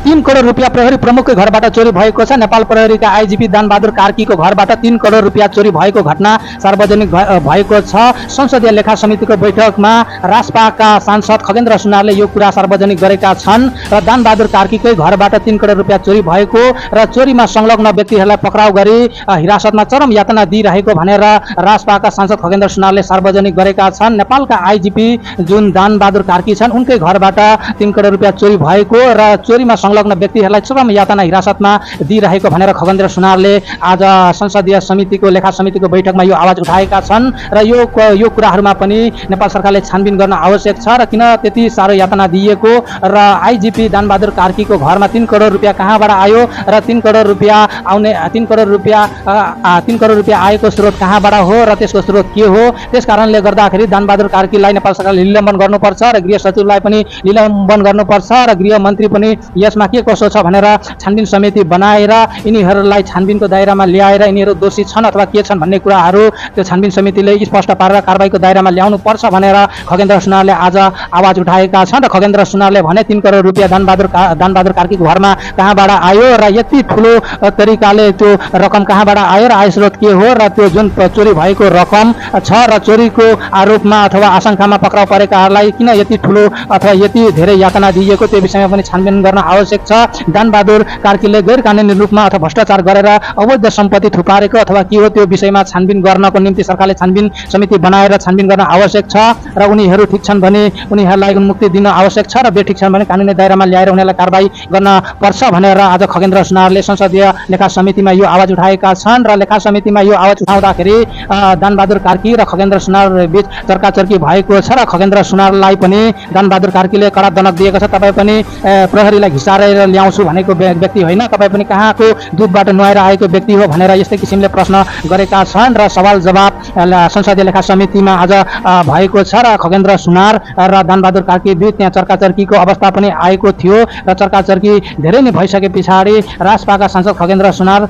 3 करोड रुपियाँ प्रहरी प्रमुखको घरबाट चोरी भएको छ। नेपाल प्रहरीका आइजिपी दानबहादुर कार्कीको घरबाट 3 करोड रुपियाँ चोरी भएको घटना सार्वजनिक भएको छ। संसदीय लेखा समितिको बैठकमा रासपाका सांसद खगेन्द्र सुनारले यो कुरा सार्वजनिक गरेका छन् र दानबहादुर कार्कीकै घरबाट 3 करोड रुपियाँ चोरी भएको र चोरीमा संलग्न व्यक्तिहरूलाई पक्राउ गरी हिरासतमा चरम यातना दिइरहेको भनेर रासपाका सांसद खगेन्द्र सुनारले सार्वजनिक गरेका छन्। नेपालका आइजिपी जुन दानबहादुर कार्की छन् उनकै घरबाट 3 करोड रुपियाँ चोरी भएको र चोरीमा संलग्न व्यक्तिहरूलाई चरम यातना हिरासतमा दिइरहेको भनेर खगेन्द्र सुनारले आज संसदीय समितिको लेखा समितिको बैठकमा यो आवाज उठाएका छन् र यो कुराहरूमा पनि नेपाल सरकारले छानबिन गर्न आवश्यक छ र किन त्यति साह्रो यातना दिइएको र आइजिपी दानबहादुर कार्कीको घरमा 3 करोड रुपियाँ कहाँबाट आयो र 3 करोड रुपियाँ आएको स्रोत कहाँबाट हो र त्यसको स्रोत के हो। त्यसकारणले गर्दाखेरि दानबहादुर कार्कीलाई नेपाल सरकारले निलम्बन गर्नुपर्छ र गृह सचिवलाई पनि निलम्बन गर्नुपर्छ र गृह मन्त्री पनि यसमा के कसो छ भनेर छानबिन समिति बनाएर यिनीहरूलाई छानबिनको दायरामा ल्याएर यिनीहरू दोषी छन् अथवा के छन् भन्ने कुराहरू त्यो छानबिन समितिले स्पष्ट पारेर कारबाहीको दायरामा ल्याउनु पर्छ भनेर खगेन्द्र सुनारले आज आवाज उठाएका छन् र खगेन्द्र सुनारले भने 3 करोड रुपियाँ दानबहादुर कार्कीको घरमा कहाँबाट आयो र यति ठुलो तरिकाले त्यो रकम कहाँबाट आयो र आय स्रोत के हो र त्यो जुन चोरी भएको रकम छ र चोरीको आरोपमा अथवा आशंकामा पक्राउ परेकाहरूलाई किन यति ठुलो अथवा यति धेरै यातना दिइएको त्यो विषयमा पनि छानबिन गर्न आवश्यक छ। दानबहादुर कार्कीले गैर कानुनी रूपमा अथवा भ्रष्टाचार गरेर अवैध सम्पत्ति थुपारेको अथवा के हो त्यो विषयमा छानबिन गर्नको निम्ति सरकारले छानबिन समिति बनाएर छानबिन गर्न आवश्यक छ र उनीहरू ठिक छन् भने उनीहरूलाई मुक्ति दिन आवश्यक छ र बेठिक छन् भने कानुनी दायरामा ल्याएर उनीहरूलाई कारबाही गर्न पर्छ भनेर आज खगेन्द्र सुनारले संसदीय लेखा समितिमा यो आवाज उठाएका छन् र लेखा समितिमा यो आवाज उठाउँदाखेरि दानबहादुर कार्की र खगेन्द्र सुनार बीच चर्काचर्की भएको छ र खगेन्द्र सुनारलाई पनि दानबहादुर कार्कीले कडा दनक दिएको छ। तपाईँ पनि प्रहरीलाई घिसारेर ल्याउँछु भनेको व्यक्ति होइन, तपाईँ पनि कहाँको दुधबाट नुहाएर आएको व्यक्ति हो भनेर यस्तै किसिमले प्रश्न गरेका छन् र सवाल जवाब संसदीय लेखा समितिमा आज भएको छ र खगेन्द्र सुनार र दानबहादुर कार्की बीच त्यहाँ चर्काचर्कीको अवस्था पनि आएको थियो र चर्काचर्की धेरै नै भइसके पछाडि रासपाका सांसद खगेन्द्र सुनार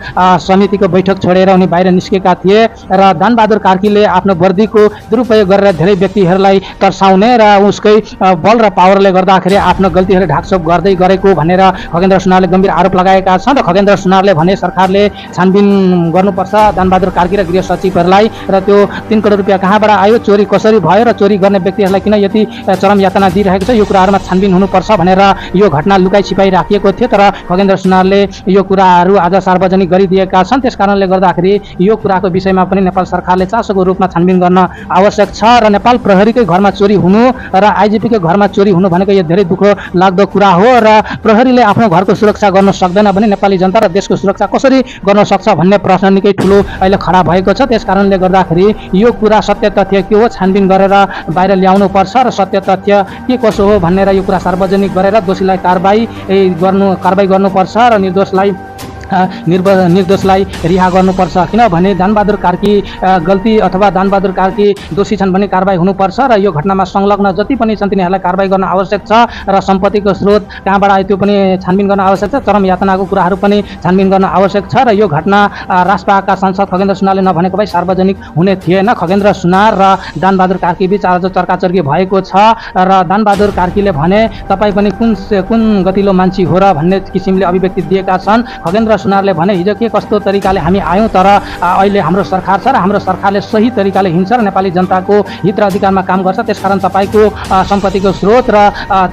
समितिको बैठक छोडेर उनी बाहिर निस्केका थिए र दानबहादुर कार्कीले आफ्नो वर्दीको दुरुपयोग गरेर धेरै व्यक्तिहरूलाई तर्साउने र उसकै बल र पावरले गर्दाखेरि आफ्नो गल्तीहरू ढाकछोप गर्दै गरेको भनेर खगेन्द्र सुनारले गम्भीर आरोप लगाएका छन् र खगेन्द्र सुनारले भने सरकारले छानबिन गर्नुपर्छ दानबहादुर कार्की र गृह सचिवहरूलाई र त्यो 3 करोड रुपियाँ कहाँबाट आयो, चोरी कसरी भयो र चोरी गर्ने व्यक्तिहरूलाई किन यति चरम यातना दिइरहेको छ, यो कुराहरूमा छानबिन हुनुपर्छ भनेर यो घटना लुकाइ छिपाइ राखिएको थियो। तर खगेन्द्र सुनारले यो कुराहरू आज सार्वजनिक गरिदिएका छन्। त्यसकारणले गर्दाखेरि यो कुराको विषयमा पनि नेपाल सरकारले चासोको रूपमा छानबिन गर्न आवश्यक छ र नेपाल प्रहरीकै घरमा चोरी हुनु र आइजिपीकै घरमा चोरी हुनु भनेको यो धेरै दुःख लाग्दो कुरा हो र प्रहरीले आफ्नो घरको सुरक्षा गर्न सक्दैन भने नेपाली जनता र देशको सुरक्षा कसरी गर्न सक्छ भन्ने प्रश्न निकै ठुलो अहिले खडा भएको छ। त्यसकारणले गर्दाखेरि यो कुरा सत्य तथ्य के हो छानबिन गरेर बाहिर ल्याउनु पर्छ र सत्य तथ्य के कसो हो भनेर यो कुरा सार्वजनिक गरेर दोषीलाई कारबाही गर्नुपर्छ र निर्दोषलाई रिहा गर्नुपर्छ। किनभने दानबहादुर कार्की गल्ती अथवा दानबहादुर कार्की दोषी छन् भने कारबाही हुनुपर्छ र यो घटनामा संलग्न जति पनि छन् तिनीहरूलाई कारबाही गर्न आवश्यक छ र सम्पत्तिको स्रोत कहाँबाट आयो त्यो पनि छानबिन गर्न आवश्यक छ। चरम यातनाको कुराहरू पनि छानबिन गर्न आवश्यक छ र यो घटना रासपाका सांसद खगेन्द्र सुनारले नभनेको भए सार्वजनिक हुने थिएन। खगेन्द्र सुनार र दानबहादुर कार्की बीच आज चर्काचर्की भएको छ र दानबहादुर कार्कीले भने तपाईँ पनि कुन गतिलो मान्छे हो र भन्ने किसिमले अभिव्यक्ति दिएका छन्। खगेन्द्र सुनारले भने हिजो के कस्तो तरिकाले हामी आयौँ तर अहिले हाम्रो सरकार छ र हाम्रो सरकारले सही तरिकाले हिँड्छ र नेपाली जनताको हित र अधिकारमा काम गर्छ। त्यसकारण तपाईँको सम्पत्तिको स्रोत र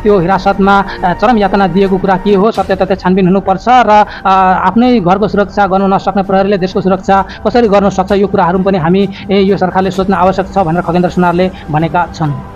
त्यो हिरासतमा चरम यातना दिएको कुरा के हो सत्य तथ्य छानबिन हुनुपर्छ र आफ्नै घरको सुरक्षा गर्नु नसक्ने प्रहरीले देशको सुरक्षा कसरी गर्न सक्छ यो कुराहरू पनि हामी यो सरकारले सोच्न आवश्यक छ भनेर खगेन्द्र सुनारले भनेका छन्।